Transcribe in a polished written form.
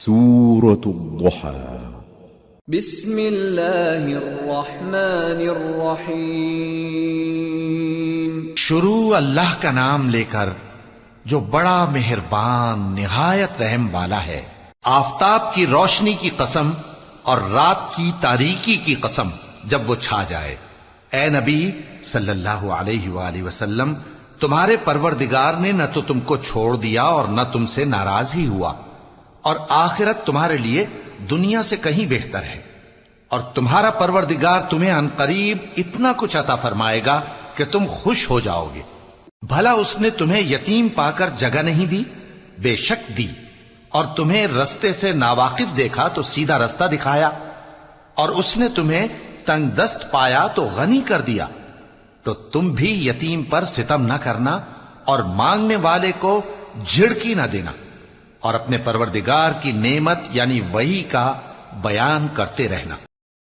سورة الضحى بسم اللہ الرحمن الرحیم شروع اللہ کا نام لے کر جو بڑا مہربان نہایت رحم والا ہے۔ آفتاب کی روشنی کی قسم اور رات کی تاریکی کی قسم جب وہ چھا جائے۔ اے نبی صلی اللہ علیہ وآلہ وسلم، تمہارے پروردگار نے نہ تو تم کو چھوڑ دیا اور نہ تم سے ناراض ہی ہوا، اور آخرت تمہارے لیے دنیا سے کہیں بہتر ہے، اور تمہارا پروردگار تمہیں عنقریب اتنا کچھ عطا فرمائے گا کہ تم خوش ہو جاؤ گے۔ بھلا اس نے تمہیں یتیم پا کر جگہ نہیں دی؟ بے شک دی، اور تمہیں رستے سے ناواقف دیکھا تو سیدھا رستہ دکھایا، اور اس نے تمہیں تنگ دست پایا تو غنی کر دیا۔ تو تم بھی یتیم پر ستم نہ کرنا اور مانگنے والے کو جھڑکی نہ دینا، اور اپنے پروردگار کی نعمت یعنی وحی کا بیان کرتے رہنا۔